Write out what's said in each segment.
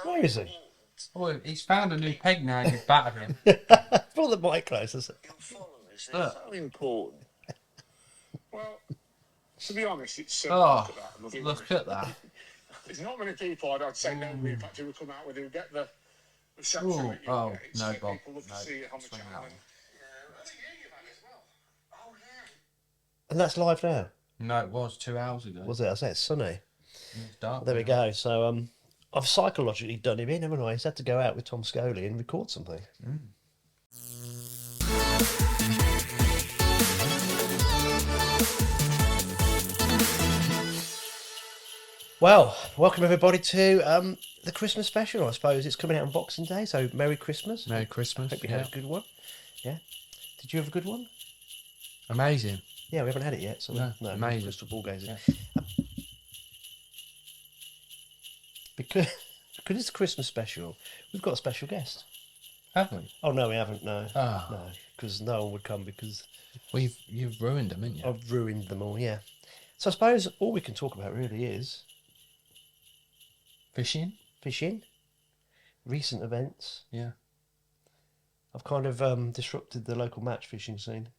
Where is he? Oh, he's found a new peg now and you've battered him. Pull the mic closer. You'll follow this. It's so important. Well, to be honest, it's Oh, look look at that. There's not many people I'd say no. In fact, who would come out with who get the reception Ooh, that you oh, get. It's no, like Bob. people love to No, see it on the swing channel. that one. I think you've had it as well. Oh yeah. And that's live now. No, it was 2 hours ago. Was it? I say it's sunny. It's dark. There we now. go. So I've psychologically done him in, haven't I? He's had to go out with Tom Scully and record something. Well, welcome everybody to the Christmas special. I suppose it's coming out on Boxing Day, so Merry Christmas. Merry Christmas. Hope you had a good one. Yeah. Did you have a good one? Amazing. Yeah, we haven't had it yet. So No, amazing. Crystal ball gazing. Yeah. Because it's a Christmas special, we've got a special guest. Have we? Oh no, we haven't. No, Ah. no, because no one would come because Well, you've ruined them, haven't you? I've ruined them all. Yeah. So I suppose all we can talk about really is Fishing? fishing, recent events. Yeah. I've kind of disrupted the local match fishing scene.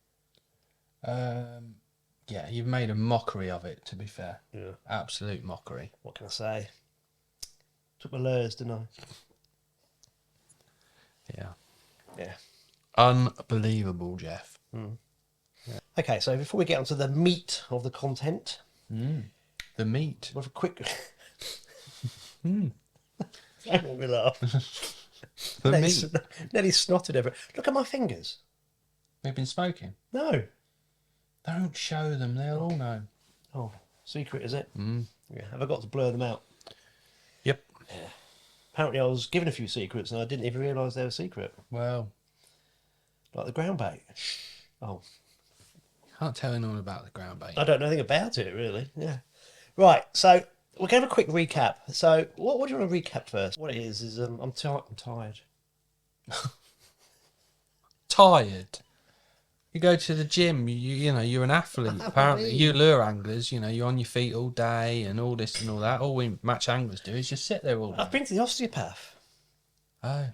Yeah, you've made a mockery of it, to be fair. Yeah. Absolute mockery. What can I say? Took my lures, didn't I? Yeah. Yeah. Unbelievable, Jeff. Okay, so before we get onto the meat of the content, The meat. we'll have a quick. Don't make me laugh. The Nearly meat. Nearly snotted over. Look at my fingers. We've been smoking. No. Don't show them, they'll all know. Oh, secret is it? Mm. Yeah. Have I got to blur them out? Yep. Apparently, I was given a few secrets and I didn't even realise they were secret. Well, Like the ground bait. Oh, can't tell anyone about the ground bait. I don't know anything about it really. Yeah. Right. So we're going to have a quick recap. So what do you want to recap first? What it is I'm tired. Tired. You go to the gym, you know, you're an athlete. Apparently, you lure anglers, you know, you're on your feet all day and all this and all that. All we match anglers do is just sit there all day. I've been to the osteopath. Oh.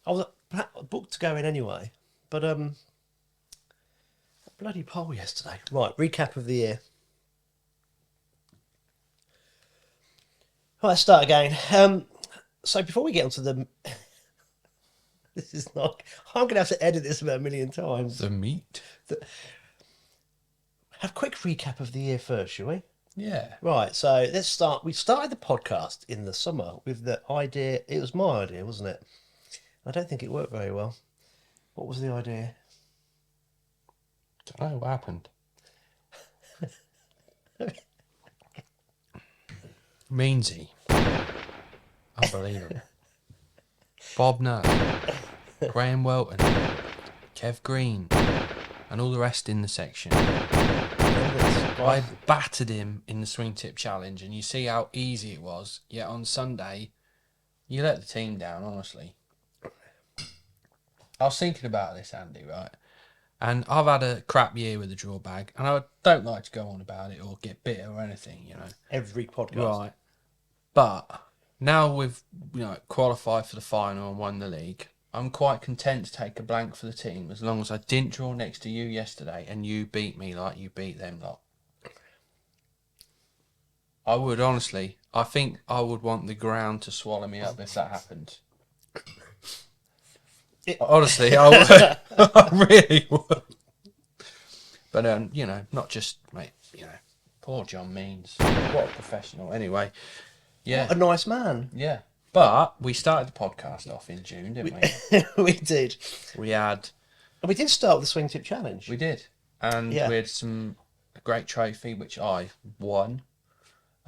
I was booked to go in anyway, but bloody poll yesterday. Right, recap of the year. Right, let's start again. So before we get onto the, this is not. I'm going to have to edit this about a million times. The meat? Have a quick recap of the year first, shall we? Yeah. Right, so let's start. We started the podcast in the summer with the idea. It was my idea, wasn't it? I don't think it worked very well. What was the idea? Don't know what happened. Meansy. Unbelievable. Bob Nutt, Graham Welton, Kev Green, and all the rest in the section. I battered him in the swing tip challenge, and you see how easy it was. Yet on Sunday, you let the team down, honestly. I was thinking about this, Andy, right? And I've had a crap year with the draw bag, and I don't like to go on about it or get bitter or anything, you know. Every podcast. Right. But now we've, you know, qualified for the final and won the league, I'm quite content to take a blank for the team as long as I didn't draw next to you yesterday and you beat me like you beat them lot. I would, honestly. I think I would want the ground to swallow me up if that happened. Honestly, I would. I really would. But, you know, not just, mate, you know, poor John Means. What a professional. Anyway, yeah. What a nice man. Yeah. But we started the podcast off in June, didn't we? We did. We had... And we did start with the swing tip challenge. We did. And Yeah. we had a great trophy, which I won.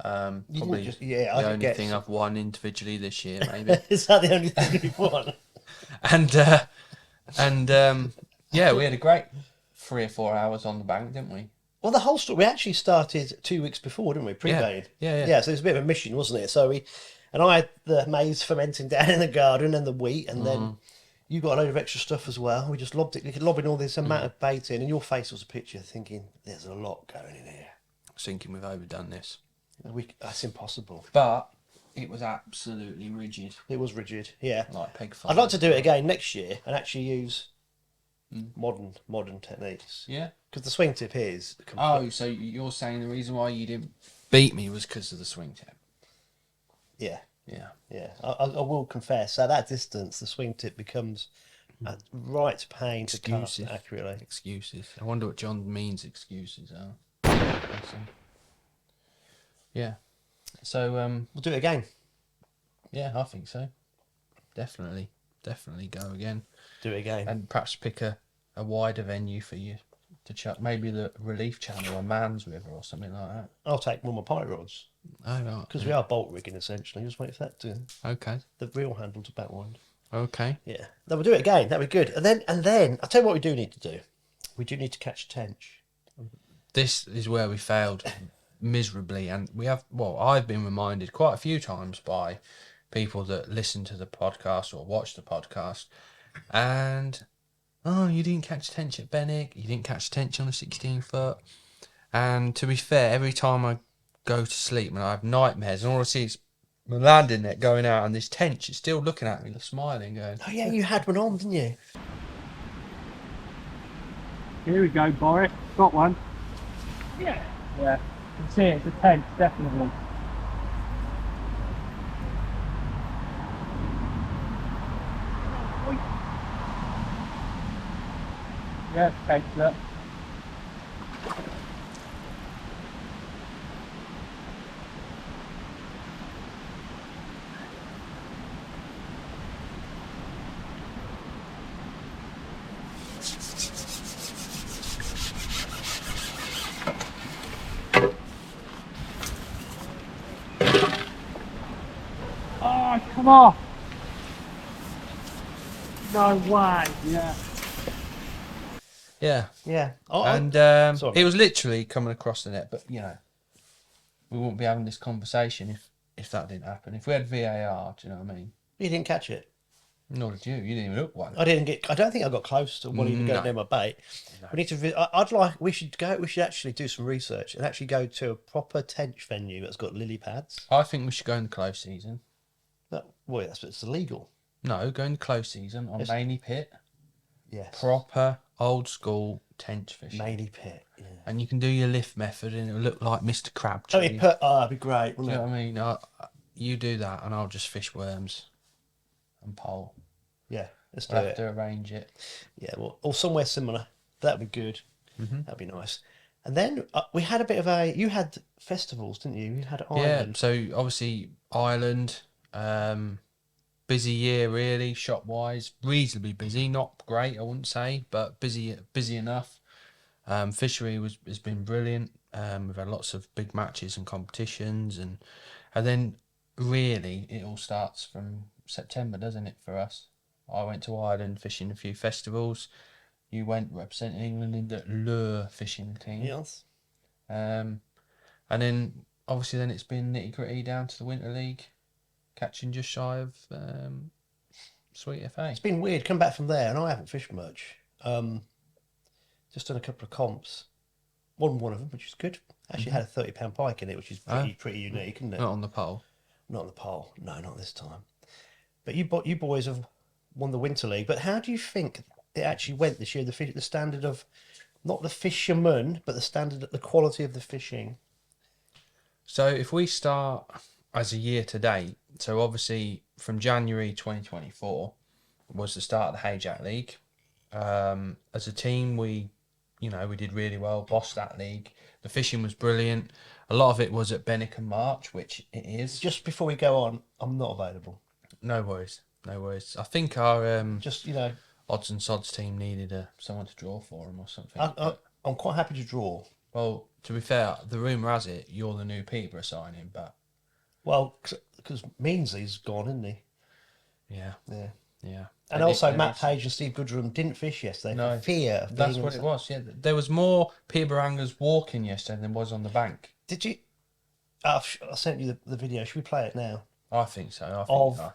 Probably just- yeah, I the could only guess. thing I've won individually this year, maybe. Is that the only thing you've won? and yeah, we had a great 3 or 4 hours on the bank, didn't we? Well, the whole story, we actually started 2 weeks before, didn't we? Pre-paid. Yeah. Yeah, so it was a bit of a mission, wasn't it? So I had the maize fermenting down in the garden and the wheat, and then you got a load of extra stuff as well. We just lobbing all this amount of bait in, and your face was a picture thinking, there's a lot going in here. I was thinking we've overdone this. That's impossible. But It was absolutely rigid, It was rigid, yeah. like peg five. I'd like to do it again next year and actually use modern techniques. Yeah. Because the swing tip here is Oh, so you're saying the reason why you didn't beat me was because of the swing tip? yeah, Yeah. yeah. I will confess, at that distance, the swing tip becomes a right pain to cast Excuses. accurately. Excuses. I wonder what John means excuses are. Yeah. So, We'll do it again. yeah, I think so. Definitely go again. Do it again. And perhaps pick a wider venue for you to chuck. Maybe the Relief Channel or Man's River or something like that. I'll take one of my pipe rods. Oh, right. Because we are bolt rigging essentially. Just wait for that to Okay. the real handle to back wind. Okay. Yeah. No, we'll do it again. That'd be good. And then I'll tell you what we do need to do. We do need to catch a tench. This is where we failed miserably, and we have. Well, I've been reminded quite a few times by people that listen to the podcast or watch the podcast, and you didn't catch a tench at Benwick, you didn't catch a tench on a 16-foot. And to be fair, every time I go to sleep and I have nightmares, and all I see is my landing net going out, and this tench is still looking at me, smiling, going, Oh yeah, you had one on, didn't you? Here we go, Boris. Got one. Yeah. Yeah. You can see it's a tench, definitely. Yeah, tench, look. Oh, come off! No way! Yeah. yeah. Yeah. And sorry. it was literally coming across the net, but you know, we wouldn't be having this conversation if that didn't happen. If we had VAR, do you know what I mean? You didn't catch it. Nor did you. You didn't even look one. I don't think I got close to one even going near my bait. No. We need to. We should go. We should actually do some research and actually go to a proper tench venue that's got lily pads. I think we should go in the close season. Boy, it's illegal. No, go in the close season on Maney Pit. Yes. Proper old school tench fishing. Maney Pit. Yeah. And you can do your lift method, and it'll look like Mr. Crabtree. That'd be great. Do you know what I mean? You do that, and I'll just fish worms and pole. Yeah, let's do We'll have it. to arrange it. Yeah, well, or somewhere similar. That'd be good. That'd be nice. And then we had a bit of a. You had festivals, didn't you? You had Ireland. Yeah. So obviously Ireland, busy year really, shop wise, reasonably busy. Not great, I wouldn't say, but busy enough. Fishery has been brilliant. We've had lots of big matches and competitions, and then really it all starts from September, doesn't it, for us? I went to Ireland fishing a few festivals. You went representing England in the lure fishing team. Yes. And then obviously then it's been nitty gritty down to the Winter League, catching just shy of Sweet FA. It's been weird. Come back from there, and I haven't fished much. Just done a couple of comps. Won one of them, which is good. Actually had a £30 pike in it, which is pretty unique, isn't it? Not on the pole. Not on the pole. No, not this time. But you boys have won the Winter League. But how do you think it actually went this year? The standard of, not the fisherman, but the quality of the fishing. So if we start as a year to date, so obviously from January 2024 was the start of the Hayjack League. As a team, we did really well, bossed that league. The fishing was brilliant. A lot of it was at Benwick and March, which it is. Just before we go on, I'm not available. No worries. I think our odds and sods team needed someone to draw for them or something. I'm quite happy to draw. Well, to be fair, the rumour has it you're the new Peterborough signing, but... Well, because Meansley's gone, isn't he? Yeah. And They also did- Matt Page and Steve Goodrum didn't fish yesterday No, for fear of That's being what it was, yeah. There was more Peterborough anglers walking yesterday than was on the bank. Did you? I sent you the video. Should we play it now? I think so.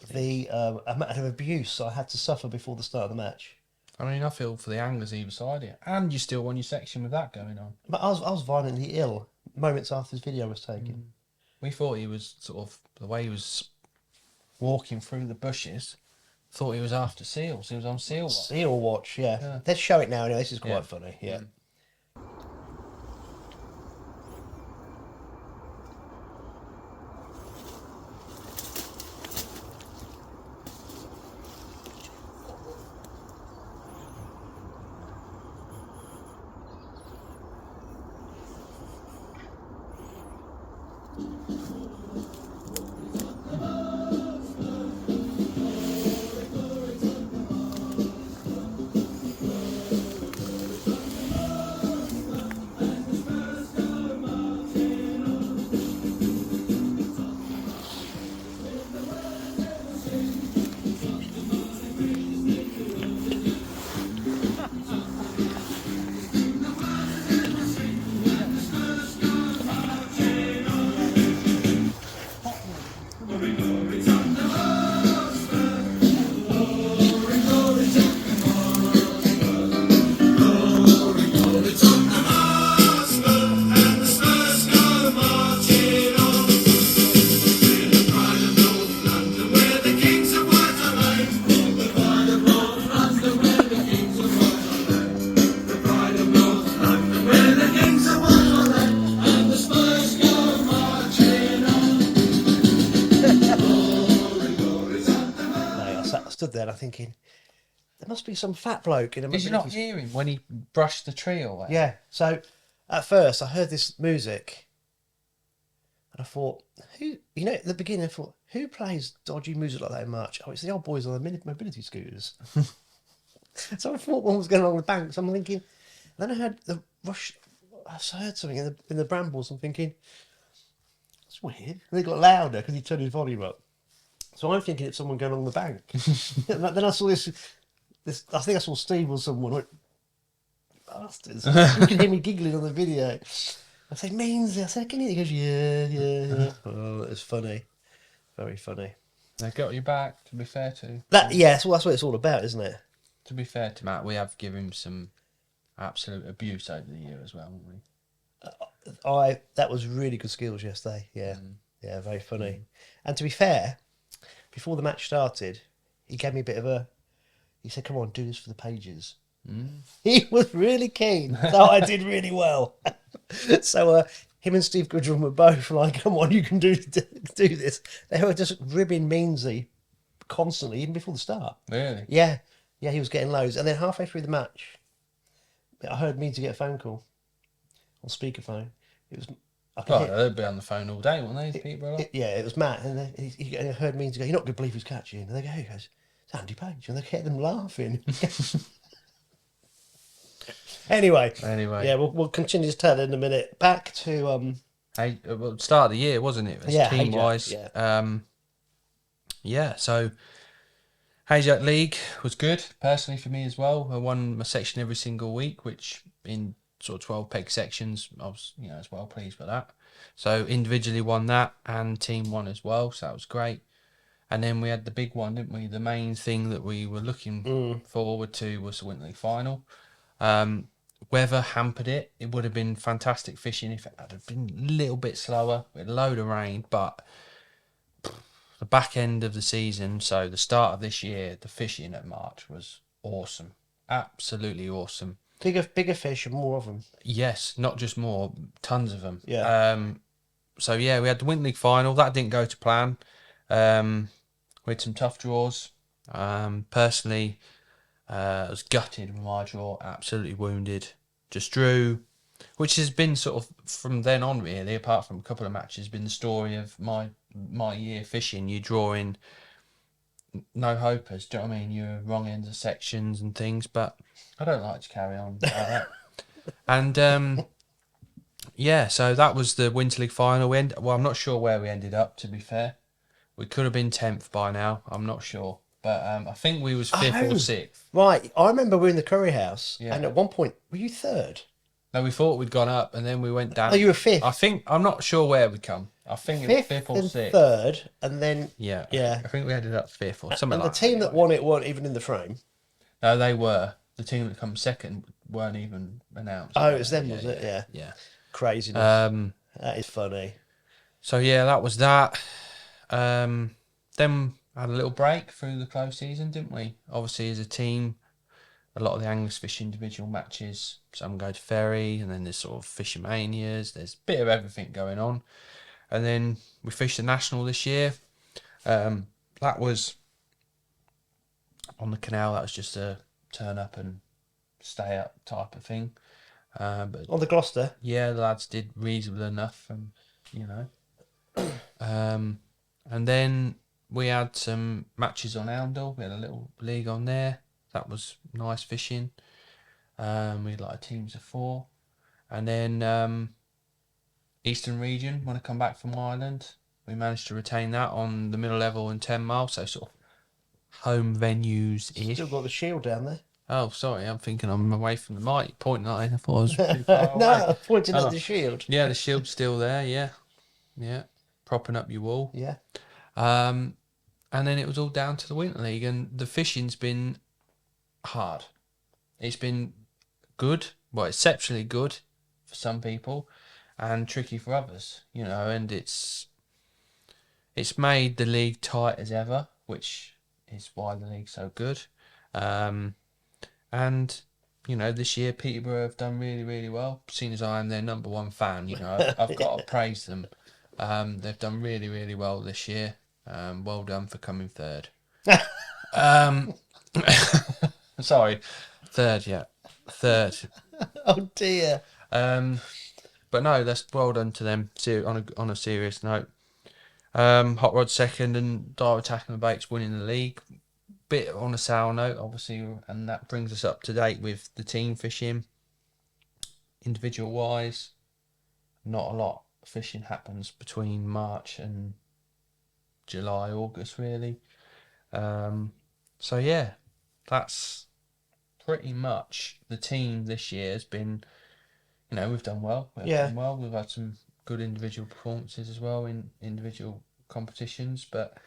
The amount of abuse I had to suffer before the start of the match. I feel for the anglers either side here. And you still won your section with that going on. But I was violently ill moments after this video was taken. We thought he was sort of, the way he was walking through the bushes. Thought he was after seals. He was on seal watch. Seal watch, yeah. Yeah. Let's show it now. Anyway, this is quite Yeah. funny. Yeah. I stood there and I'm thinking, there must be some fat bloke in a Did you not mobility hear him when he brushed the tree away? Yeah. So at first I heard this music and I thought, at the beginning I thought, who plays dodgy music like that in March? Oh, it's the old boys on the mobility scooters. So I thought one was going along the bank. So I'm thinking, then I heard the rush. I heard something in the brambles. I'm thinking, that's weird. And they got louder because he turned his volume up. So I'm thinking it's someone going along the bank. And then I saw this. I think I saw Steve or someone. I went, bastards! You can hear me giggling on the video. I said, Mainsley. I said, can you? He goes, yeah. Oh, it's funny, very funny. They got your back. To be fair to That's what it's all about, isn't it? To be fair to Matt, we have given him some absolute abuse over the year as well, haven't we? That was really good skills yesterday. Yeah, yeah, very funny. And to be fair, before the match started, he gave me a bit of a. He said, "Come on, do this for the pages." He was really keen, so I did really well. So him and Steve Goodrum were both like, "Come on, you can do this." They were just ribbing Meansy constantly, even before the start. Really? Yeah, he was getting loads, and then halfway through the match, I heard Meansy get a phone call on speakerphone. It was. They'd be on the phone all day, wouldn't they? People It was Matt, and then he heard Meansy go, "You're not going to believe who's catching." And he goes, "It's Andy Page," and they kept them laughing. Anyway, yeah, we'll continue to tell in a minute. Back to start of the year, wasn't it? Team wise, So Hayjack League was good personally for me as well. I won my section every single week, which in sort of 12 peg sections, I was as well pleased with that. So individually won that, and team won as well, so that was great. And then we had the big one, didn't we? The main thing that we were looking forward to was the Winter League final. Weather hampered it. It would have been fantastic fishing if it had been a little bit slower with a load of rain, but the back end of the season, so the start of this year, the fishing at March was awesome. Absolutely awesome. bigger fish and more of them. Yes, not just more, tons of them. Yeah. So yeah, we had the Winter League final. That didn't go to plan. We had some tough draws. Personally, I was gutted with my draw, absolutely wounded. Just drew, which has been sort of from then on really, apart from a couple of matches, been the story of my year fishing. You're drawing no hopers, do you know what I mean? You're wrong ends of sections and things, but I don't like to carry on like that. And yeah, so that was the Winter League final. Well, I'm not sure where we ended up, to be fair. We could have been 10th by now, I'm not sure. But I think we was 5th or 6th. Right, I remember we were in the curry house, Yeah. and at one point, were you 3rd? No, we thought we'd gone up, and then we went down. Oh, you were 5th. I'm not sure where we come. I think it was 5th or and 6th. 3rd, and then Yeah. Yeah. I think we ended up 5th or something and like the team that. that won it weren't even in the frame. No, they were. The team that come second weren't even announced. Oh, it was them, was it? Yeah. Yeah. Craziness. That is funny. So yeah, that was that. Then had a little break through the close season, didn't we? Obviously, as a team, a lot of the anglers fish individual matches. Some go to ferry, and then there's sort of fishing manias. There's a bit of everything going on. And then we fished the national this year. That was on the canal. That was just a turn up and stay up type of thing. But On the Gloucester. yeah, the lads did reasonable enough, and you know. And then we had some matches on Oundle. We had a little league on there. That was nice fishing. We had like teams of 4. And then Eastern Region, when I come back from Ireland, we managed to retain that on the middle level and 10 mile, so sort of home venues-ish. Still got the shield down there. Oh, sorry, I'm thinking I'm away from the mic, pointing at it. I thought I was too far away. No, pointing Oh. at the shield. Yeah, the shield's still there, yeah. Yeah, propping up your wall. Yeah. And then it was all down to the Winter League, and the fishing's been hard. It's been good, well, exceptionally good for some people, and tricky for others, you know, and it's made the league tight as ever, which is why the league's so good. And, you know, this year Peterborough have done really, really well, seeing as I am their number 1 fan, you know, I've got to praise them. They've done really, really well this year. Well done for coming 3rd. Sorry, 3rd, yeah. 3rd. Oh dear. But no, that's well done to them. On a serious note, Hot Rod 2nd and Dive Attacking the Baits winning the league. Bit on a sour note, obviously, and that brings us up to date with the team fishing. Individual wise, not a lot of fishing happens between March and July, August, really. So yeah, that's pretty much the team this year has been. You know, we've done well. Done well. We've had some good individual performances as well in individual competitions, but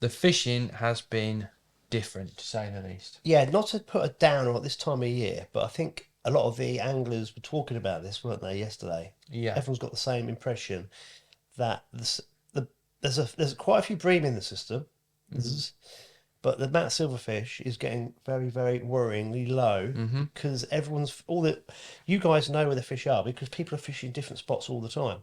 the fishing has been different, to say the least. Yeah, not to put a downer at this time of year, but I think a lot of the anglers were talking about this, weren't they, yesterday? Yeah. Everyone's got the same impression that there's quite a few bream in the system, but the amount of silverfish is getting very, very worryingly low because you guys know where the fish are because people are fishing different spots all the time.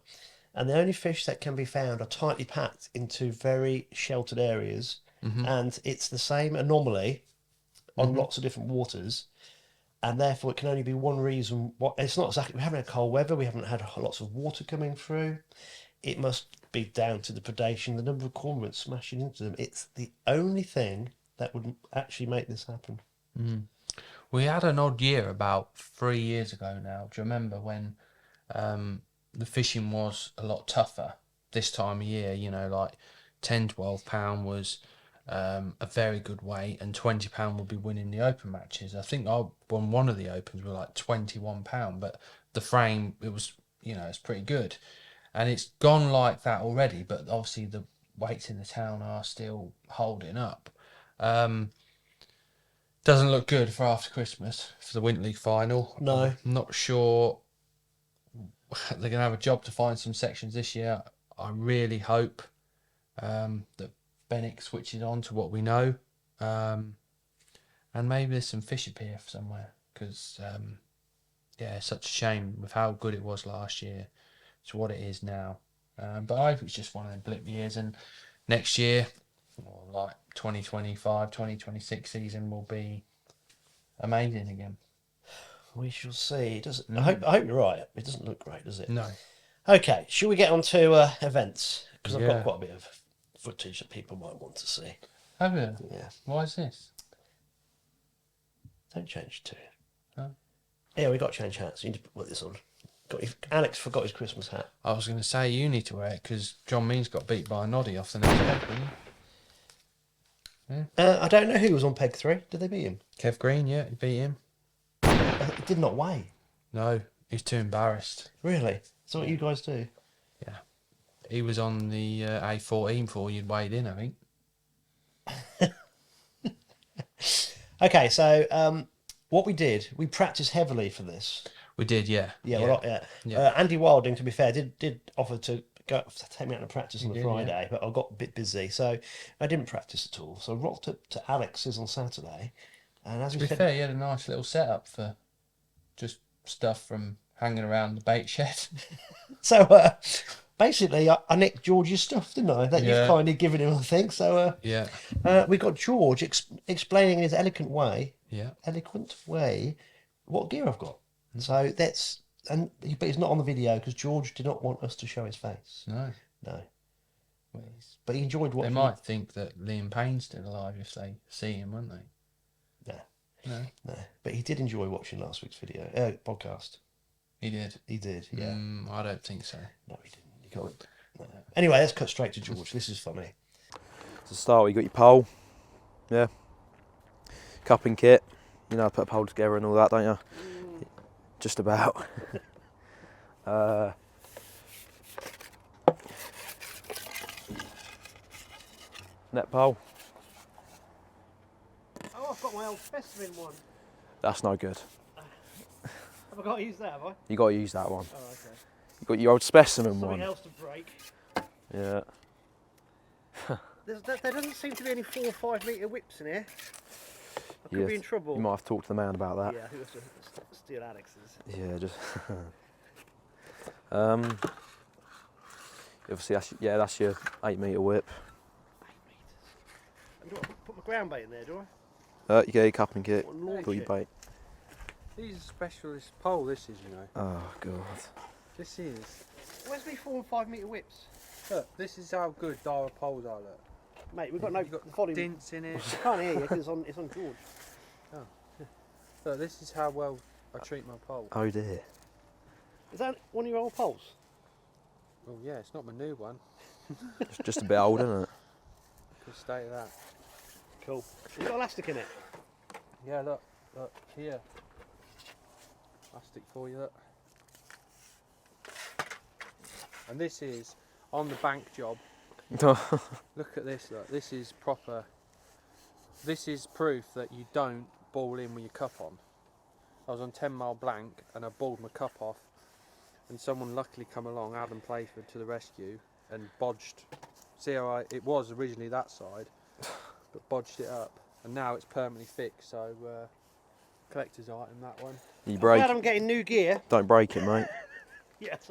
And the only fish that can be found are tightly packed into very sheltered areas. And it's the same anomaly on lots of different waters. And therefore it can only be one reason. It's not exactly, we haven't had cold weather, we haven't had lots of water coming through. It must be down to the predation, the number of cormorants smashing into them. It's the only thing that would actually make this happen. We had an odd year about 3 years ago now. Do you remember when the fishing was a lot tougher this time of year? You know, like 10, 12 pound was a very good weight, and 20 pound would be winning the open matches. I think I won one of the opens with like 21 pound, but the frame, it was, you know, it's pretty good. And it's gone like that already, but obviously the weights in the town are still holding up. Doesn't look good for after Christmas for the Winter League final. No. I'm not sure they're going to have a job to find some sections this year. I really hope that Bennick switches on to what we know. And maybe there's some fish appear somewhere because, yeah, it's such a shame with how good it was last year to what it is now. But I hope it's just one of them blip years, and next year, or like 2025, 2026 season will be amazing again. We shall see. I hope you're right. It doesn't look great, does it? No. Okay, shall we get on to events? Because I've Yeah. got quite a bit of footage that people might want to see. Have you? Yeah. Why is this? Don't change it to it. Oh. Yeah, we got change hats. You need to put this on. Alex forgot his Christmas hat. I was going to say you need to wear it because John Means got beat by a noddy off the next peg, didn't he? I don't know who was on peg 3. Did they beat him? Kev Green, yeah, he beat him. It did not weigh. No, he's too embarrassed. Really? That's what you guys do? Yeah. He was on the A14 before you'd weighed in, I think. Okay, so what we did, we practiced heavily for this. We did, yeah. Yeah. Andy Wilding, to be fair, did offer to take me out to practice on the Yeah, Friday, but I got a bit busy, so I didn't practice at all. So I rocked up to Alex's on Saturday, and as To we be said, fair, you had a nice little setup for just stuff from hanging around the bait shed. so basically I nicked George's stuff, didn't I? That Yeah. you've kindly given him, I think. So Yeah. we got George explaining in his eloquent way Yeah. what gear I've got. So that's but he's not on the video because George did not want us to show his face. No. No, Well, but he enjoyed they watching. might think that Liam Payne's still alive if they see him, won't they? No, No. no, but he did enjoy watching last week's video podcast. He did. He did, yeah. I don't think so. No, he didn't. He got it. No. Anyway, let's cut straight to George. This is funny. To start, you got your pole, yeah, cupping kit. You know, put a pole together and all that, don't you? Just about. Net pole. Oh, I've got my old specimen one. That's no good. Have I got to use that, have I? You got to use that one. Oh, okay. You got your old specimen Something one. else to break. Yeah. There doesn't seem to be any 4 or 5 metre whips in here. I could Yeah, be in trouble. You might have to talk to the man about that. Yeah, I think that's steal Alex's. Yeah, just. Obviously, that's your 8 metre whip. 8 metres. And do I put my ground bait in there, do I? You get your cupping kit. What, launch Put your it? bait. These are specialist pole, this is, you know. Oh god. This is. Where's me 4 and 5 metre whips? Look, this is how good Dara poles are, look. Mate, we've got no You've got volume. dints in it. I can't hear you because it's on George. Look, this is how well I treat my pole. Oh dear. Is that one of your old poles? Well, yeah, it's not my new one. It's just a bit old, isn't it? Good state of that. Cool. You got elastic in it? Yeah, look, here. Plastic for you, look. And this is on the bank job. Look at this, look. This is proper. This is proof that you don't ball in with your cup on. I was on 10 mile blank and I balled my cup off, and someone luckily come along, Adam Playford, to the rescue and bodged. See how it was originally that side, but bodged it up, and now it's permanently fixed. So collector's item, that one. You I'm break. glad I'm getting new gear. Don't break it, mate. Yes.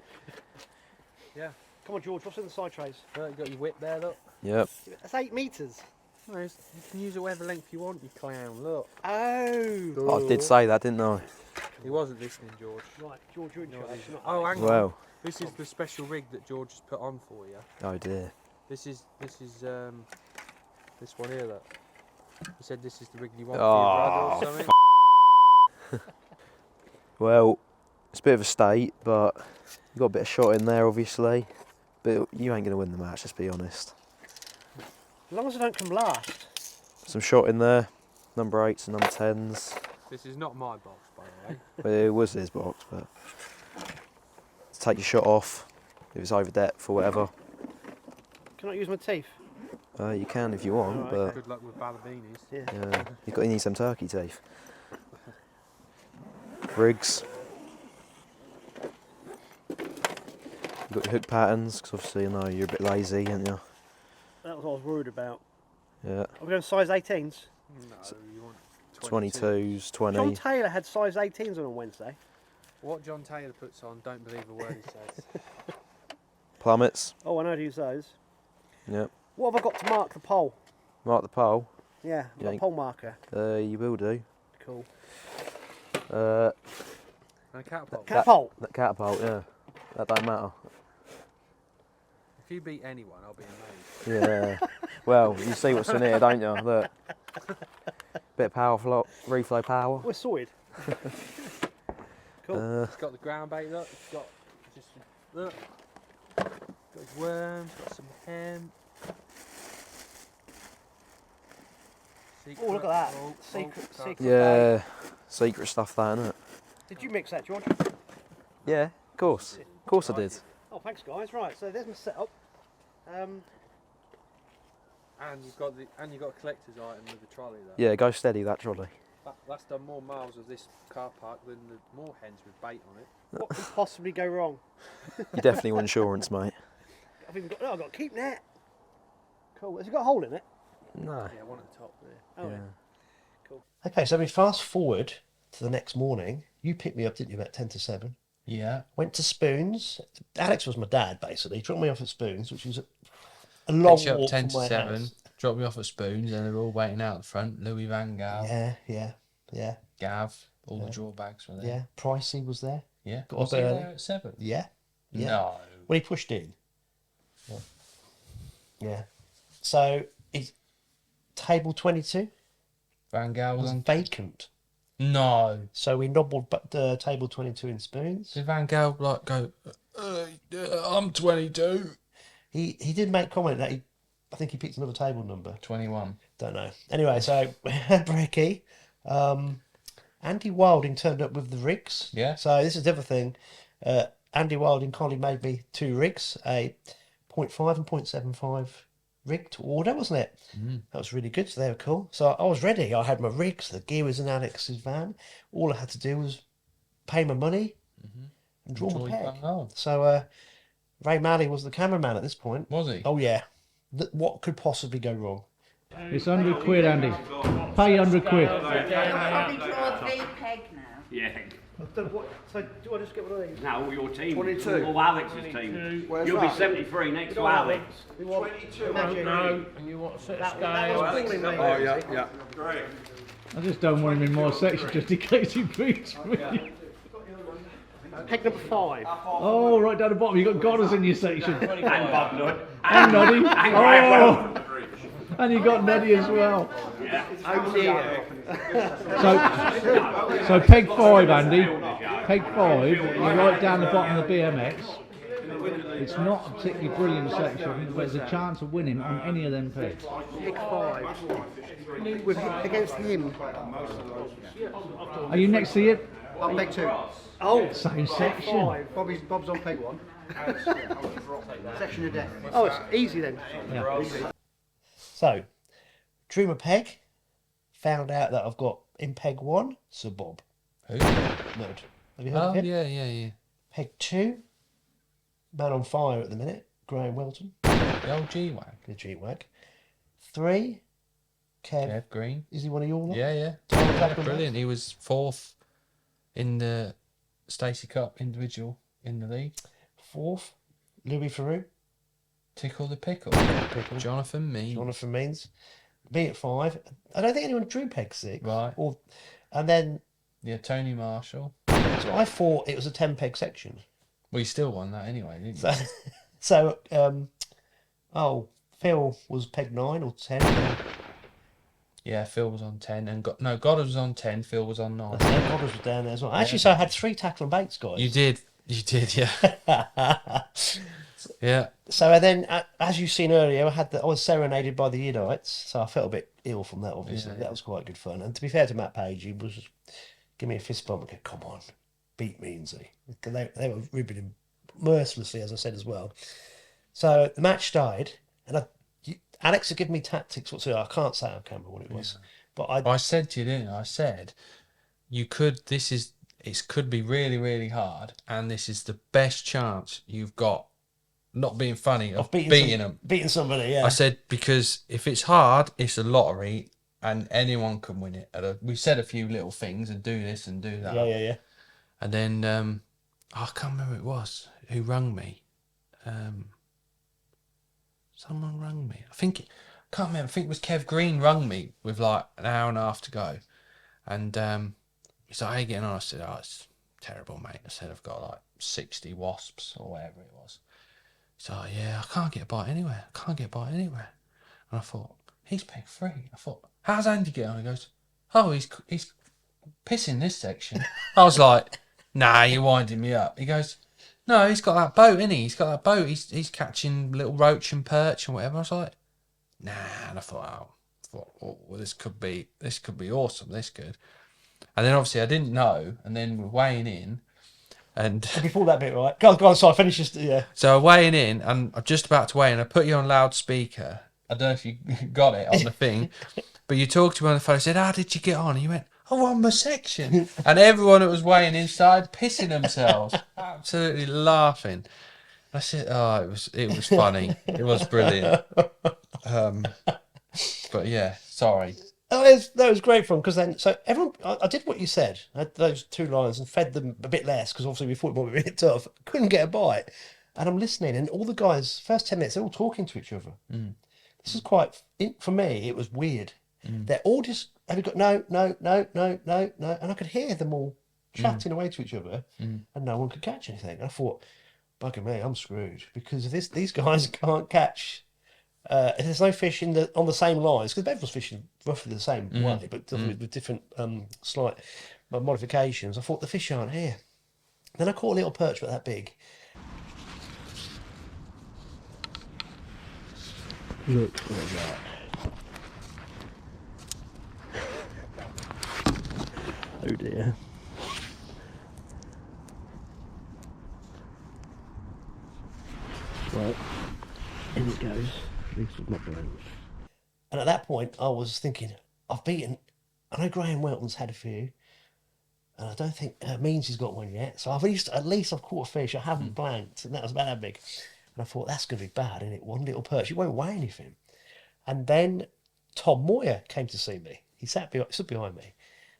Yeah. Come on, George. What's in the side trays? Look, you got your whip there, look. Yep. That's 8 metres. No, you can use it whatever length you want, you clown. Look. Oh. I did say that, didn't I? He wasn't listening, George. Right, George, you're in charge. not Oh, Alex. hang on. Well. This is the special rig that George has put on for you. Oh dear. This one here, look. He said this is the rig you want Oh, for your brother or something. Well, it's a bit of a state, but you got a bit of shot in there, obviously. But you ain't gonna win the match. Let's be honest. As long as I don't come last. Some shot in there. Number 8s and number 10s. This is not my box, by the way. Well, it was his box, but take your shot off if it's over depth or whatever. Can I use my teeth? You can if you want, Alright. but Good luck with ballerbinis. Yeah. you need some turkey teeth. Rigs. You got your hook patterns, because obviously I know you're a bit lazy, aren't you? That was what I was worried about. Yeah. Are we going size 18s? No, you want 22s, 20. John Taylor had size 18s on Wednesday. What John Taylor puts on, don't believe a word he says. Plummets. Oh, I know how to use those. Yep. What have I got to mark the pole? Mark the pole. Yeah, I've got a Yeah. pole marker. You will do. Cool. And a catapult. Catapult. That catapult, yeah. That don't matter. If you beat anyone, I'll be amazed. Yeah. Well, you see what's in here, don't you? Look. Bit of power flow, reflow power. We're sorted. Cool. It's got the ground bait, look. It's got just, look. Got his worms, got some hemp. Secret, Oh, look at that. oh, Secret, oh, secret. Yeah. Secret stuff, that, innit? Did you mix that, George? Yeah, of course. Of course I did. Oh, thanks, guys. Right, so there's my setup. And you've got a collector's item with the trolley there. Yeah, go steady, that trolley. That's done more miles of this car park than the more hens with bait on it. What could possibly go wrong? You definitely want insurance, mate. I've even got. No, I've got a keep net. Cool. Has it got a hole in it? No. Yeah, one at the top there. Oh, Yeah. Cool. Okay, so we fast forward to the next morning. You picked me up, didn't you, about 10 to 7? Yeah. Went to Spoons. Alex was my dad, basically. He dropped me off at Spoons, which was a long Picked you up walk 10 from my to 7, house. dropped me off at Spoons, and they were all waiting out the front. Louis Van Gaal, Yeah. Gav, all the draw bags were there. Yeah. Pricey was there. Yeah. Got Was up he early. there at 7? Yeah. Yeah. No. When he pushed in. Yeah. So, it's table 22 Van Gaal was was on. vacant. No. So we nobbled table 22 in Spoons. Did Van Gaal like go, I'm 22? He did make comment that I think he picked another table number. 21. Don't know. Anyway, so Brecky, Andy Wilding turned up with the rigs. Yeah. So this is the other thing. Andy Wilding kindly made me 2 rigs, a 0.5 and 0.75 rig to order, wasn't it? That was really good. So they were cool. So I was ready. I had my rigs. The gear was in Alex's van. All I had to do was pay my money and draw my peg. Oh, So Ray Malley was the cameraman at this point. was he? Oh yeah. What could possibly go wrong? It's 100 quid, Andy. Pay 100 quid. You'll probably draw 3 peg now. Yeah. So do I just get one of these? No, all your team. 22. All Alex's team. You'll be 73 next to Alex. 22. No, and you want to set a scale. Oh yeah. I just don't want him in my section just in case he beats me. Peg number 5. Oh, right down the bottom, you got Godders in your section. And Bob Nudd. And Noddy. And Oh, and you got Noddy as well. Oh dear. So peg 5, Andy. Peg 5, you're right down the bottom of the BMX. It's not a particularly brilliant section, but there's a chance of winning on any of them pegs. Peg 5. Against him. Are you next to you? I'm peg 2. Oh, Same section. Bob's on peg 1. Section of death. oh, it's easy then. Yeah. So, drew my peg. Found out that I've got in peg 1, Sir Bob. Who? Nerd. Have you heard Oh, of him? yeah. Peg 2, man on fire at the minute, Graham Welton, The old G-Wag. the G-Wag. 3, Kev. Kev Green. Is he one of your lot? Yeah. Time tackle Brilliant. He was 4th in the Stacey Cup individual in the league. 4th, Louis Theroux. Tickle the Pickle. Pickle. Jonathan Means. Jonathan Means. Me at 5. I don't think anyone drew peg 6. Right. And then, Yeah, Tony Marshall. so I thought it was a 10 peg section. Well, you still won that anyway, didn't you? So, Phil was peg 9 or 10. Yeah, Phil was on 10. And Goddard was on 10. Phil was on 9. So Goddard was down there as well. Actually, so I had 3 tackle and baits, guys. You did, yeah. Yeah. So then, as you've seen earlier, I was serenaded by the Unites, so I felt a bit ill from that. Obviously, Yeah. that was quite good fun. And to be fair to Matt Page, he was give me a fist bump and go, "Come on, beat Meansy." They were ribbing him mercilessly, as I said as well. So the match started, and Alex had given me tactics. I can't say on camera what it was, but I said to you, didn't I? I said, it could be really, really hard, and this is the best chance you've got, not being funny, of beating them. Beating somebody, yeah. I said, because if it's hard, it's a lottery, and anyone can win it. We said a few little things, and do this and do that. Yeah. And then, I can't remember who it was who rung me. Someone rung me. I can't remember. I think it was Kev Green rung me with like an hour and a half to go. And he's like, "How you getting on?" I said, "Oh, it's terrible, mate." I said, "I've got like 60 wasps or whatever it was." So yeah, I can't get a bite anywhere. And I thought, he's peg 3. I thought, how's Andy get on? He goes, "Oh, he's pissing this section." I was like, "Nah, you're winding me up." He goes, "No, he's got that boat, innit? He's got that boat. He's catching little roach and perch and whatever." I was like, "Nah," and I thought, well, this could be awesome. This could. And then obviously I didn't know, and then we're weighing in, and Before that bit, right? Go on. So I finished this. Yeah. so I'm weighing in, and I'm just about to weigh in. I put you on loudspeaker. I don't know if you got it on the thing, but you talked to me on the phone. I said, "How did you get on?" And you went, "I won my section." And everyone that was weighing in started pissing themselves, absolutely laughing. That's it. Oh, it was funny. It was brilliant. But yeah, sorry. Oh, that was great fun because then, so everyone, I did what you said. I had those 2 lions and fed them a bit less because obviously we thought it might be a bit tough. Couldn't get a bite, and I'm listening, and all the guys, first 10 minutes, they're all talking to each other. This is quite, for me, it was weird. They're all just, have you got no, and I could hear them all chatting away to each other, and no one could catch anything. And I thought, bugger me, I'm screwed because these guys can't catch. There's no fish on the same lines because everyone's fishing roughly the same way, but with different slight modifications. I thought the fish aren't here. Then I caught a little perch about that big. Look at that. Oh dear. Right, in it goes. At least it's not burnt. And at that point, I was thinking, I know Graham Welton's had a few, and I don't think Means he's got one yet. So at least I've caught a fish. I haven't blanked, and that was about that big. And I thought, that's going to be bad, isn't it? One little perch, it won't weigh anything. And then Tom Moyer came to see me. He stood behind me.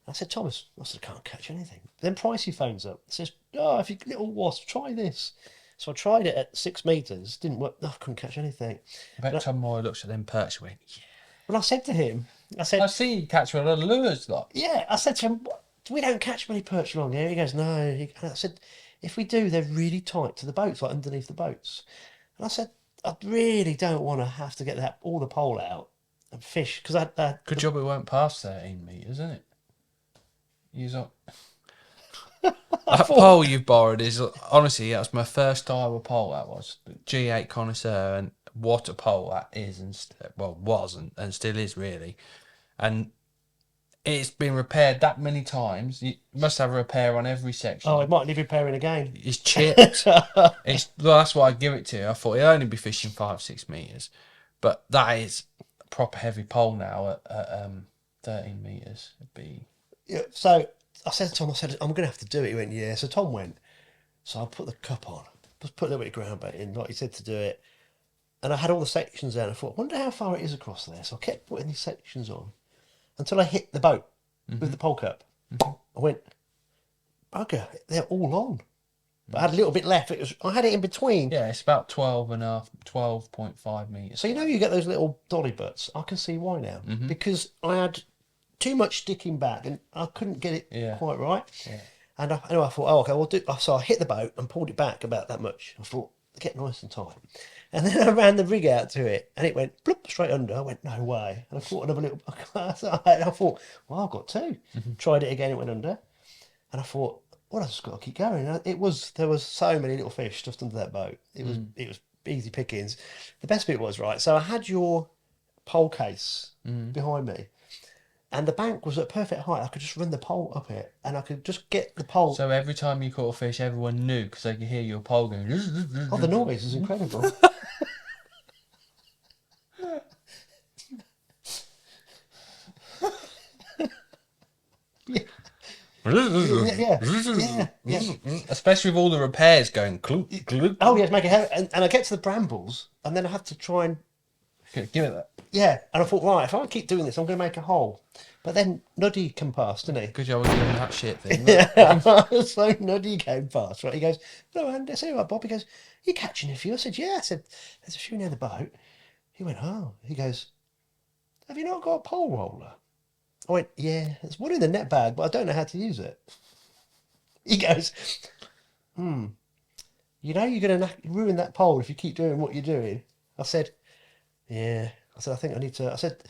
I said, Thomas, I can't catch anything. Then Pricey phones up, says, oh, if you little wasp, try this. So I tried it at 6 metres, didn't work. No, I couldn't catch anything. I bet Tom Moore looks at them perch and went, yeah. Well, I said to him, I see you catch a lot of lures, like. Yeah, I said to him, we don't catch many perch along here. He goes, no. And I said, if we do, they're really tight to the boats, like underneath the boats. And I said, I really don't want to have to get all the pole out and fish because good job it went past 13 metres, isn't it? That pole you've borrowed is honestly, that was my first Iowa pole. That was G8 connoisseur, and what a pole that is, and wasn't and still is really, and it's been repaired that many times. You must have a repair on every section. Oh, it might need repairing again. It's chipped. That's why I give it to you. I thought it'd only be fishing 5-6 metres, but that is a proper heavy pole now at 13 metres. It'd be. Yeah, so I said to Tom, I'm going to have to do it. He went, yeah. So Tom went. So I put the cup on, just put a little bit of ground bait in, like he said to do it. And I had all the sections there, and I thought, I wonder how far it is across there. So I kept putting these sections on until I hit the boat with the pole cup. I went, bugger, they're all on. But I had a little bit left. I had it in between. Yeah, it's about 12.5 metres. So you get those little dolly butts. I can see why now. Because I had too much sticking back and I couldn't get it quite right. Yeah. And I thought, oh, okay, we'll do. So I hit the boat and pulled it back about that much. I thought, get nice and tight. And then I ran the rig out to it and it went bloop straight under. I went, no way. And I caught another little. And I thought, well, I've got two. Tried it again, it went under. And I thought, well, I've just got to keep going. And there was so many little fish just under that boat. It was easy pickings. The best bit was, right, so I had your pole case behind me. And the bank was at perfect height. I could just run the pole up it, and I could just get the pole. So every time you caught a fish, everyone knew because they could hear your pole going. Oh, the noise is incredible. yeah. Especially with all the repairs going. Clunk, clunk. Oh yes, make it heavy. And I get to the brambles, and then I have to try and. Okay, give it that. Yeah, and I thought, right, if I keep doing this, I'm going to make a hole. But then Nuddy came past, didn't he? Good job of doing that shit thing. Yeah, so Nuddy came past, right? He goes, no, Andy, I say, right, Bob. He goes, you catching a few? I said, yeah. I said, there's a few near the boat. He went, oh. He goes, have you not got a pole roller? I went, yeah, there's one in the net bag, but I don't know how to use it. He goes, you know you're going to ruin that pole if you keep doing what you're doing. I said, yeah. I said, I think I need to. I said,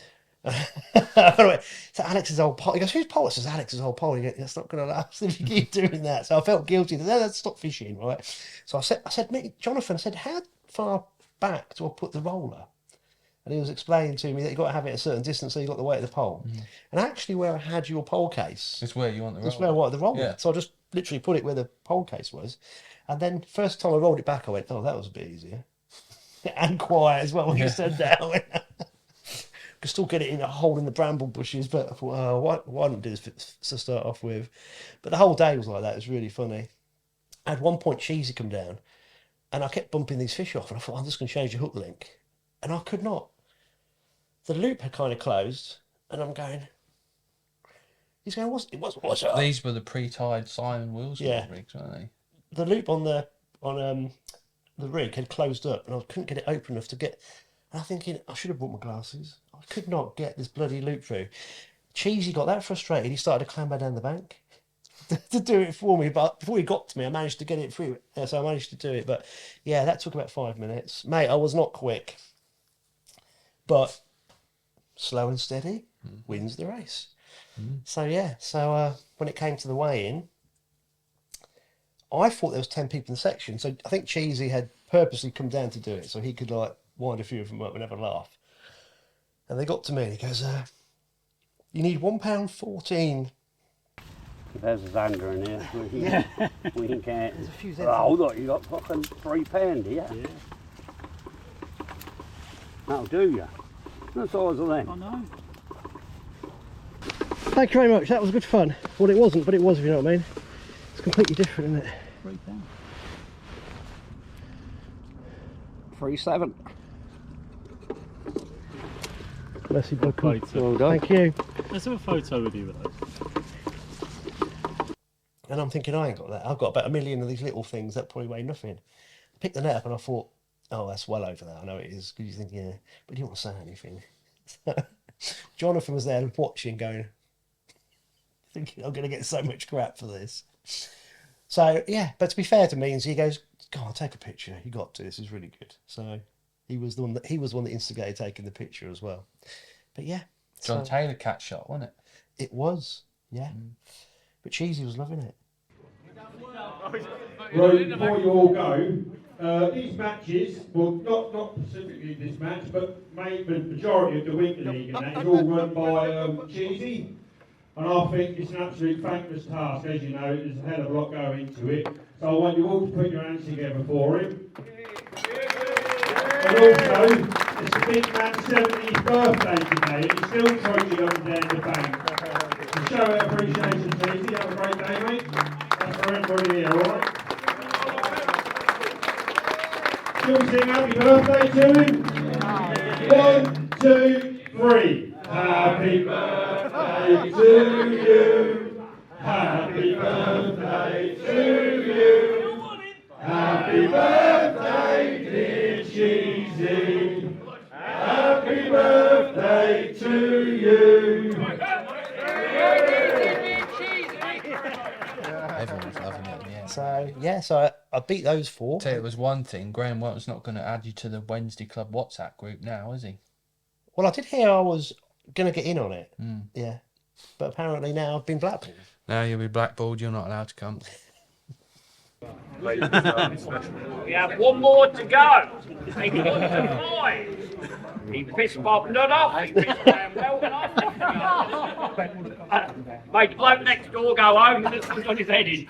so Alex's old pole. He goes, whose pole? I says, Alex's old pole. He goes, that's not going to last if you keep doing that. So I felt guilty. Let's stop fishing, right? So I said, mate, Jonathan, I said, how far back do I put the roller? And he was explaining to me that you've got to have it a certain distance so you've got the weight of the pole. And actually where I had your pole case... It's where you want the roller. It's where I wanted the roller. Yeah. So I just literally put it where the pole case was. And then first time I rolled it back, I went, oh, that was a bit easier. And quiet as well when you said that. I went, could still get it in a hole in the bramble bushes, but I thought, oh, why not do this to start off with? But the whole day was like that. It was really funny. At one point, Cheesy come down, And I kept bumping these fish off, and I thought, I'm just going to change the hook link. And I could not. The loop had kind of closed, and I'm going... He's going, what's up? These were the pre-tied Simon Wilson rigs, weren't they? The loop on the rig had closed up, and I couldn't get it open enough to get... And I'm thinking, I should have brought my glasses. I could not get this bloody loop through. Cheesy got that frustrated. He started to clamber down the bank to do it for me. But before he got to me, I managed to get it through. So I managed to do it. But yeah, that took about 5 minutes. Mate, I was not quick. But slow and steady wins the race. So yeah, when it came to the weigh-in, I thought there was 10 people in the section. So I think Cheesy had purposely come down to do it so he could like wind a few of them up and have a laugh. And they got to me and he goes, you need £1.14. There's a zander in here. We can get. There's a few Oh, look, you got fucking £3 here. Yeah. That'll do you. What size are them? I know. Thank you very much. That was good fun. Well, it wasn't, but it was, if you know what I mean. It's completely different, isn't it? £3. 3.7. Merci beaucoup. Well done. Thank you. Let's have a photo with you with those. And I'm thinking, I ain't got that. I've got about 1 million of these little things that probably weigh nothing. I picked the net up and I thought, oh, that's well over that. I know it is. Because you think, yeah, but you don't want to say anything. Jonathan was there watching, going, thinking, I'm going to get so much crap for this. So, yeah, but to be fair to Means, he goes, God, I'll take a picture. You got to. This is really good. So he was the one that instigated taking the picture as well. But yeah. John Taylor catch shot, wasn't it? It was, yeah. But Cheesy was loving it. Right, before you all go, these matches, well, not specifically this match, but the majority of the Winter League and that is all run by Cheesy. And I think it's an absolute thankless task, as you know, there's a hell of a lot going into it. So I want you all to put your hands together for him. And also, it's a big man's 70th birthday today, and he's still trudging up and down the bank. To show our appreciation, Cheesy, have a great day, mate. That's for everybody here, alright? Shall we sing happy birthday to him? 1, 2, 3. Happy birthday to you. Happy birthday to you. Happy birthday, dear Cheesy. Happy birthday to you. Everyone's loving it, yeah. So I beat those 4. Tell you, it was one thing. Graham Welton's not going to add you to the Wednesday Club WhatsApp group now, is he? Well, I did hear I was going to get in on it. Yeah. But apparently now I've been blackballed. Now you'll be blackballed, you're not allowed to come. We have one more to go. Take it on to 5. He pissed Bob Nutt off. He pissed Graham Welton off. Made the bloke next door go home and just put on his head in.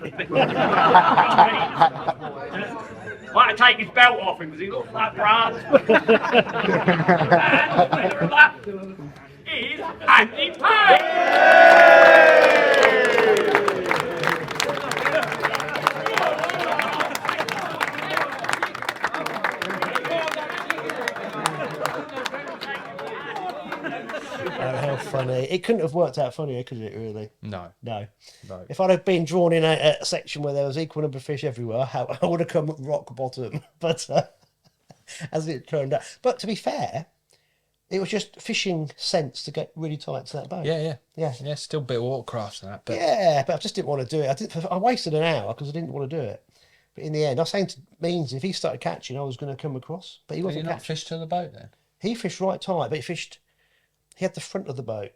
Might have taken his belt off him because he looks like brass. And the winner of that is Andy Payne. How funny. It couldn't have worked out funnier, could it, really? No. If I'd have been drawn in a section where there was equal number of fish everywhere, I would have come rock bottom. But as it turned out. But to be fair, it was just fishing sense to get really tight to that boat. Yeah. Yeah, Still a bit of watercraft and that. But yeah, but I just didn't want to do it. I wasted an hour because I didn't want to do it. But in the end, I was saying to Means, if he started catching, I was going to come across. But he did wasn't you not catching. fish to the boat then? He fished right tight, but he had the front of the boat.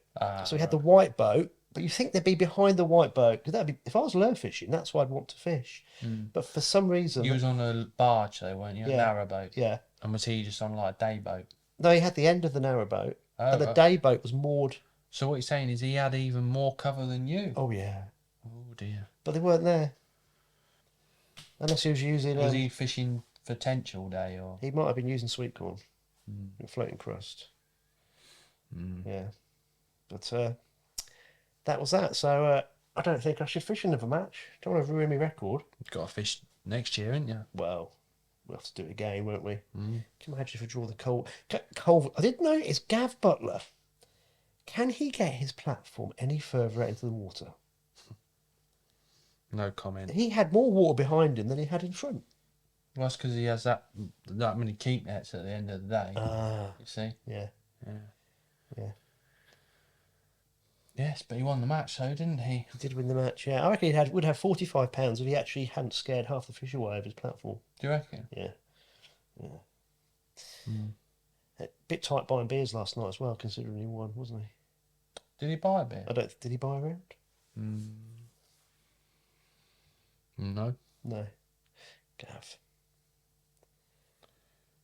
So he had the white boat, but you think they'd be behind the white boat. Because that'd be, if I was lure fishing, that's what I'd want to fish. But for some reason... You was on a barge though, weren't you? A narrow boat. Yeah. And was he just on like a day boat? No, he had the end of the narrow boat. And the day boat was moored. So what you're saying is he had even more cover than you? Oh, yeah. Oh, dear. But they weren't there. Unless he was using... Was he fishing for tench all day? Or he might have been using sweet corn and floating crust. Yeah. But that was that. So I don't think I should fish another match. Don't want to ruin my record. Got to fish next year, ain't you? Well, We'll have to do it again, won't we? Mm. Can you imagine if we draw the Culver? I didn't notice Gav Butler. Can he get his platform any further out into the water? No comment. He had more water behind him than he had in front. Well, that's because he has that many keep nets at the end of the day. You see? Yeah. Yes, but he won the match, though, didn't he? He did win the match, yeah. I reckon he would have £45 if he actually hadn't scared half the fish away of his platform. Do you reckon? Yeah. A bit tight buying beers last night as well, considering he won, wasn't he? Did he buy a beer? Did he buy a round? No. No. Gav.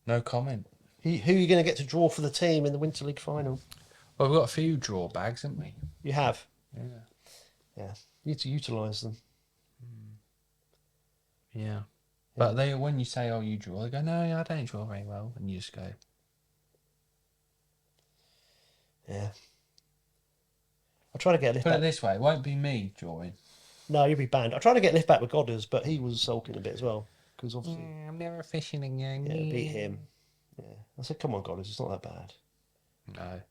No comment. Who are you going to get to draw for the team in the Winter League final? Well, we've got a few draw bags, haven't we? You have? Yeah. Yeah. You need to utilise them. Yeah. But they, when you say, oh, you draw, they go, no, I don't draw very well. And you just go. Yeah. I'll try to get a lift Put back. it this way, it won't be me drawing. No, you'll be banned. I'll try to get a lift back with Godders, but he was sulking a bit as well. Because obviously... I'm never fishing again. Yeah, beat him. Yeah. I said, come on, Godders, it's not that bad. No.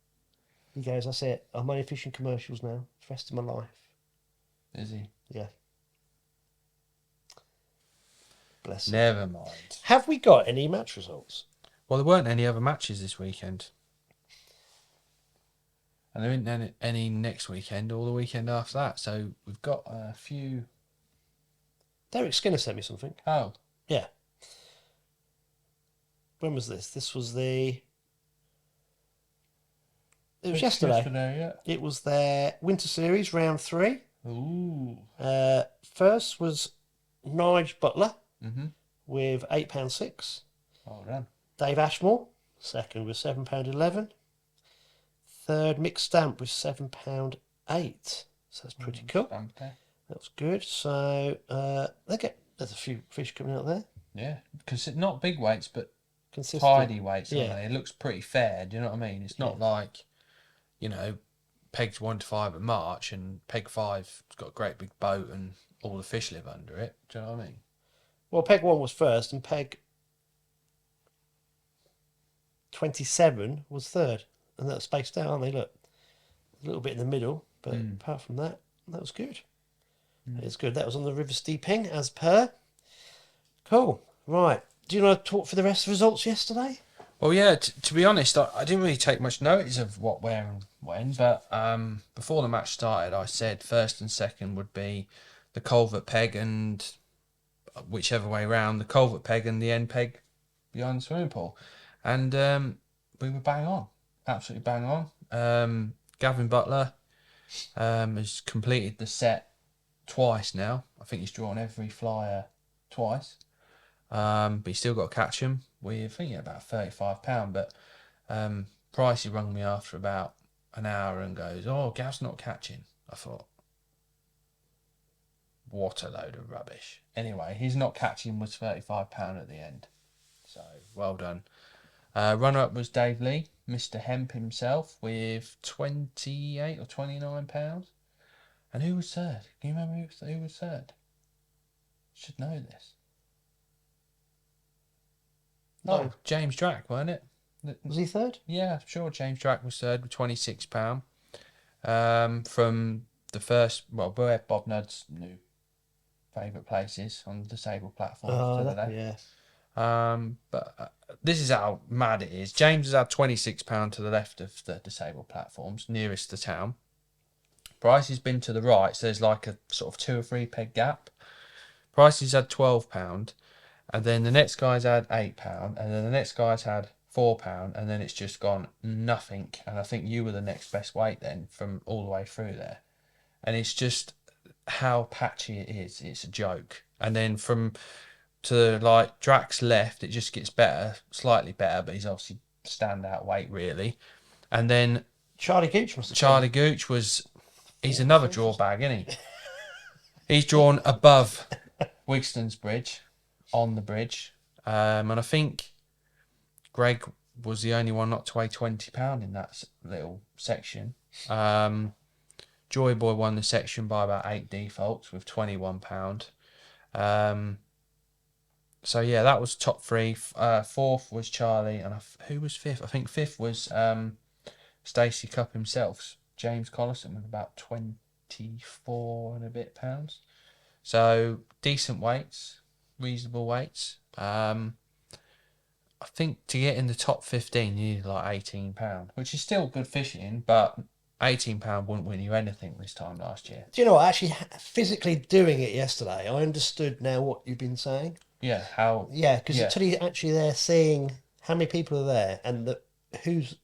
He goes, that's it. I'm only fishing commercials now. The rest of my life. Is he? Yeah. Bless him. Never mind. Have we got any match results? Well, there weren't any other matches this weekend. And there isn't any next weekend or the weekend after that. So we've got a few. Derek Skinner sent me something. Oh. Yeah. When was this? This was the... It was yesterday. Yeah. It was their Winter Series, round 3. Ooh. First was Nige Butler Mm-hmm. with £8.6. Well done. Dave Ashmore, second with £7.11. Third, Mick Stamp with £7.8. So that's pretty cool. That was good. So there's a few fish coming out there. Yeah, not big weights, but consistent, tidy weights. Yeah. Aren't they? It looks pretty fair. Do you know what I mean? It's not like, pegs 1 to 5 at March and peg 5's got a great big boat and all the fish live under it. Do you know what I mean? Well, peg 1 was first and peg 27 was third. And that's spaced out, aren't they? Look, a little bit in the middle, but apart from that, that was good. It's good. That was on the River Deeping, as per. Cool. Right. Do you want to talk for the rest of the results yesterday? Well, yeah, to be honest, I didn't really take much notice of what, where and when, but before the match started, I said first and second would be the culvert peg and whichever way round, the culvert peg and the end peg behind the swimming pool. And we were bang on. Absolutely bang on. Gavin Butler has completed the set twice now. I think he's drawn every flyer twice. But he's still got to catch him. We're thinking about £35. But Pricey rung me after about an hour and goes, oh, Gav's not catching. I thought, what a load of rubbish. Anyway, his not catching was £35 at the end. So, well done. Runner-up was Dave Lee, Mr. Hemp himself, with £28 or £29. And who was third? Can you remember who was third? Should know this. No. Oh, James Drack, weren't it? Was he third? Yeah, I'm sure James Drack was third with £26. From the first, where Bob Nudd's new favourite places on the disabled platforms today. Yeah. But this is how mad it is. James has had £26 to the left of the disabled platforms, nearest the town. Bryce has been to the right, so there's like a sort of 2 or 3 peg gap. Bryce has had £12, and then the next guy's had £8, and then the next guy's had £4, and then it's just gone nothing. And I think you were the next best weight then from all the way through there. And it's just how patchy it is. It's a joke. And then to like Drax's left, it just gets better, slightly better, but he's obviously standout weight really. And then Charlie Gooch he's another draw bag, isn't he? He's drawn above Wigston's bridge, on the bridge. And I think Greg was the only one not to weigh £20 in that little section. Joy Boy won the section by about 8 defaults with £21. So yeah, that was top three. Fourth was Charlie, and who was fifth? I think fifth was Stacey Cup himself, James Collison, with about 24 and a bit pounds. So decent weights, reasonable weights. I think to get in the top 15, you need like £18, which is still good fishing, but £18 wouldn't win you anything this time last year. Do you know what? Actually, physically doing it yesterday, I understood now what you've been saying. Yeah, how? Yeah, because until you're actually there seeing how many people are there and who's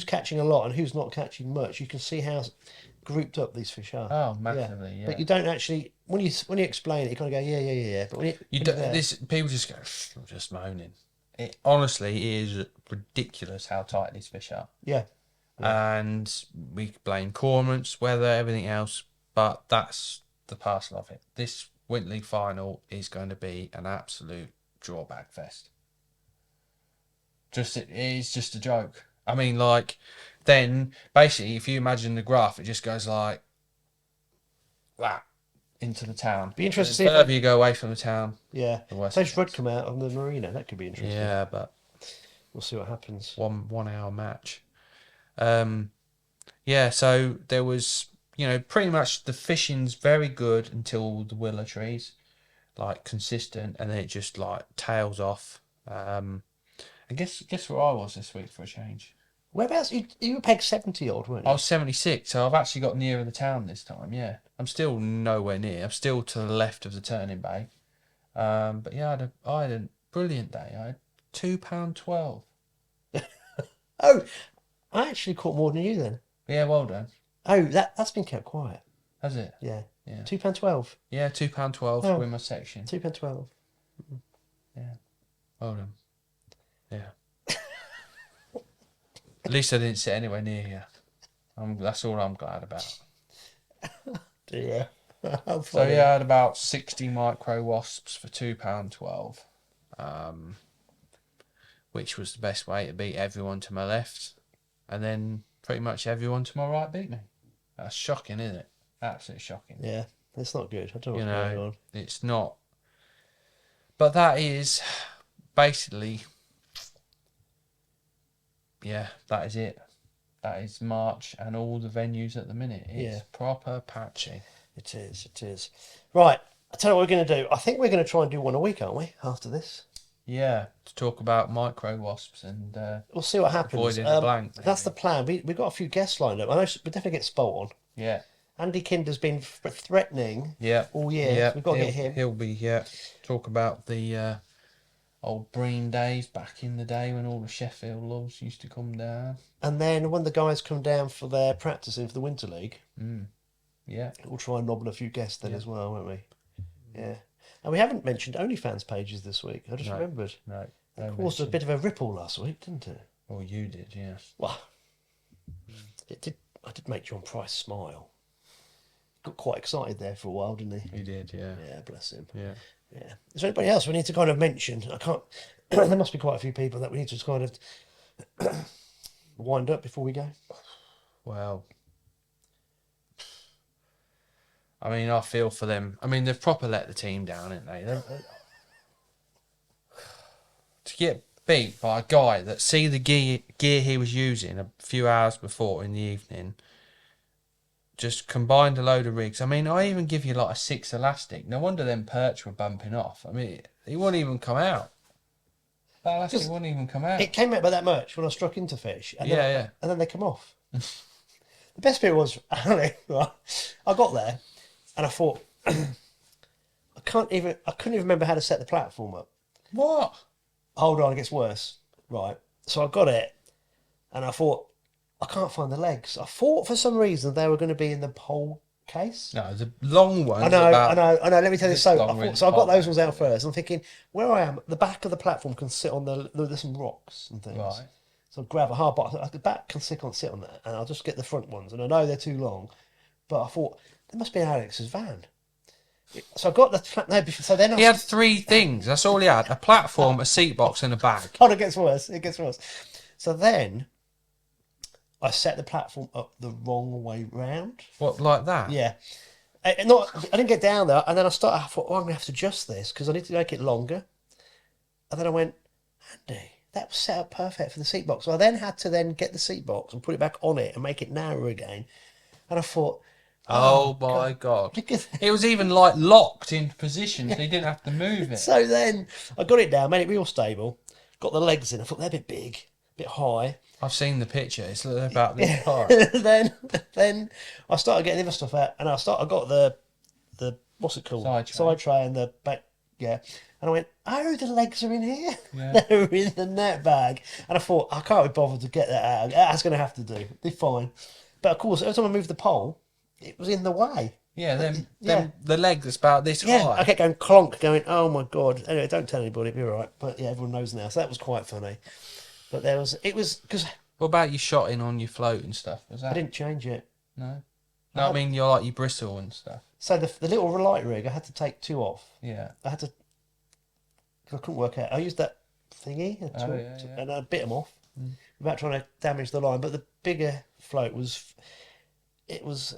catching a lot and who's not catching much, you can see how grouped up these fish are. Oh, massively, yeah. But you don't actually, when you explain it, you kind of go, yeah. But when people just go, just moaning. It honestly is ridiculous how tight these fish are. Yeah. And we blame cormorants, weather, everything else, but that's the parcel of it. This Winter League final is going to be an absolute drawback fest. It is just a joke. I mean, like, then basically, if you imagine the graph, it just goes like that into the town. Be interested to see the further you go away from the town. Yeah. The worse. Say Rudd come out on the marina. That could be interesting. Yeah, but we'll see what happens. 1 hour match. Yeah, so there was, pretty much the fishing's very good until the willow trees, like consistent, and then it just like tails off. And guess where I was this week for a change? Whereabouts? You were pegged 70 odd, weren't you? I was 76, so I've actually got nearer the town this time. Yeah, I'm still nowhere near. I'm still to the left of the turning bay. But yeah, I had a brilliant day. I had £2.12. Oh, I actually caught more than you then. Yeah, well done. Oh, that's been kept quiet. Has it? Yeah. Yeah. £2.12. Yeah, £2.12 Oh. with my section. £2.12. Yeah. Well done. Yeah. At least I didn't sit anywhere near you. That's all I'm glad about. Yeah. So yeah, I had about 60 micro wasps for £2.12, which was the best way to beat everyone to my left, and then pretty much everyone to my right beat me. That's shocking, isn't it? Absolutely shocking. Yeah, it's not good. I don't know what's going on. It's not. But that is basically, yeah, that is it. That is March and all the venues at the minute. It's proper patchy. It is. Right, I'll tell you what we're going to do. I think we're going to try and do one a week, aren't we, after this? Yeah, to talk about micro wasps and we'll see what happens. Avoiding the blank. That's the plan. We've got a few guests lined up. I know we definitely get Spolt on. Yeah. Andy Kinder's been threatening all year. Yeah. So we've got to get him. He'll be, talk about the old Breen days back in the day when all the Sheffield loves used to come down. And then when the guys come down for their practicing for the Winter League, yeah, we'll try and nobble a few guests then as well, won't we? Yeah. And we haven't mentioned OnlyFans pages this week. I just remembered. No. It caused a bit of a ripple last week, didn't it? Well, you did, yeah. Well, it did. I did make John Price smile. Got quite excited there for a while, didn't he? He did, yeah. Yeah, bless him. Yeah. Yeah. Is there anybody else we need to kind of mention? I can't. There must be quite a few people that we need to kind of wind up before we go. Well, I mean, I feel for them. I mean, they've proper let the team down, haven't they? To get beat by a guy that see the gear he was using a few hours before in the evening, just combined a load of rigs. I mean, I even give you like a 6 elastic. No wonder them perch were bumping off. I mean, he wouldn't even come out. That elastic wouldn't even come out. It came out by that much when I struck into fish. And And then they come off. The best bit was, I got there and I thought, I couldn't even remember how to set the platform up. What? Hold on, it gets worse. Right. So I got it and I thought, I can't find the legs. I thought for some reason they were going to be in the pole case. No, the long ones. I know. Let me tell you. So I got those ones out pole. first. I'm thinking, where I am, the back of the platform can sit on there's some rocks and things. Right. So I grab a hard bottom. The back can sit on that, and I'll just get the front ones. And I know they're too long, but I thought there must be Alex's van. So I got the so then he had 3 things. That's all he had: a platform, a seat box, and a bag. Oh, it gets worse. So then I set the platform up the wrong way round. What, like that? Yeah. I didn't get down there, and then I thought, I'm going to have to adjust this because I need to make it longer. And then I went, Andy, that was set up perfect for the seat box. So I then had to then get the seat box and put it back on it and make it narrower again. And I thought, Oh my God. Because It was even like locked in position, so you didn't have to move it. so then I got it down, made it real stable, got the legs in. I thought they're a bit big, a bit high. I've seen the picture. It's about this part. then I started getting the other stuff out, and I got the what's it called? Side tray and the back, yeah. And I went, oh, the legs are in here. Yeah. They're in the net bag. And I thought, I can't be bothered to get that out. That's going to have to do. They're fine. But of course, every time I moved the pole, it was in the way. Yeah, then the leg that's about this Yeah, high. I kept going clonk, going, oh my God. Anyway, don't tell anybody, it'll be all right. But yeah, everyone knows now. So that was quite funny. But because What about your shotting on your float and stuff? Was that? I didn't change it. No. No, I mean you're like your bristle and stuff. So the little light rig, I had to take 2 off. Yeah. I had to, because I couldn't work out. I used that thingy and I bit them off without trying to damage the line. But the bigger float was, it was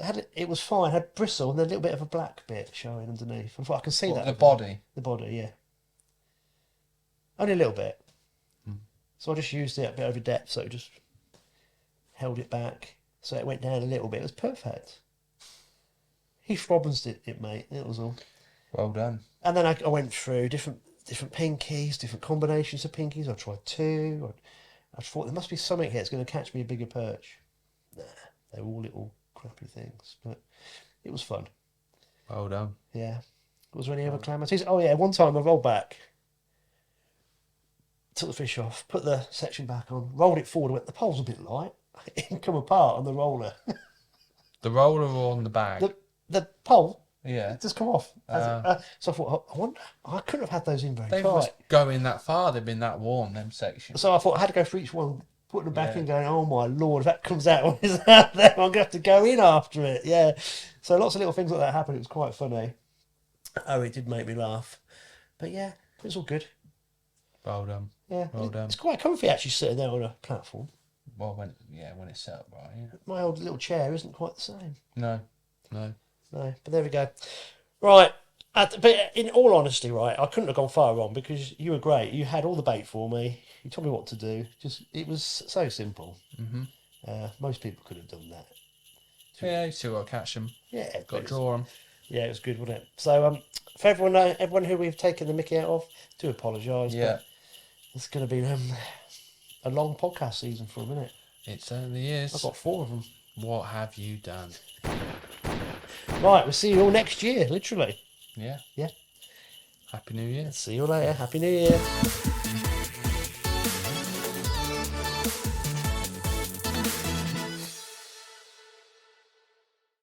fine. It had bristle and then a little bit of a black bit showing underneath. I thought I can see that. The body. The body, yeah. Only a little bit. So I just used it a bit over depth, so it just held it back. So it went down a little bit. It was perfect. Heath Robbins did it, mate. It was all. Well done. And then I went through different pinkies, different combinations of pinkies. I tried 2. I thought there must be something here that's going to catch me a bigger perch. Nah, they were all little crappy things, but it was fun. Well done. Yeah. Was there any other calamities? Oh yeah, one time I rolled back, took the fish off, put the section back on, rolled it forward, went, the pole's a bit light. It can come apart on the roller. The roller or on the bag? The pole, yeah, it just come off. So I thought, I wonder, I couldn't have had those in very they tight. was going that far. They've been that warm, them sections. So I thought I had to go for each one, putting them back in, going, oh my Lord, if that comes out when it's out there, I'm going to have to go in after it. Yeah. So lots of little things like that happened. It was quite funny. Oh, it did make me laugh. But yeah, it was all good. Well done. Yeah. Well done. It's quite comfy actually sitting there on a platform. Well, when it's set up right, yeah. My old little chair isn't quite the same. No. No, but there we go. Right. But in all honesty, right, I couldn't have gone far wrong because you were great. You had all the bait for me. You told me what to do. It was so simple. Most people could have done that. Yeah, you still got to catch them. Yeah, got to draw them. Yeah, it was good, wasn't it? So, for everyone who we've taken the mickey out of, do apologise. Yeah, but it's going to be a long podcast season for a minute. It certainly is. I've got 4 of them. What have you done? Right, we'll see you all next year, literally. Yeah. Yeah. Happy New Year. See you later. Happy New Year.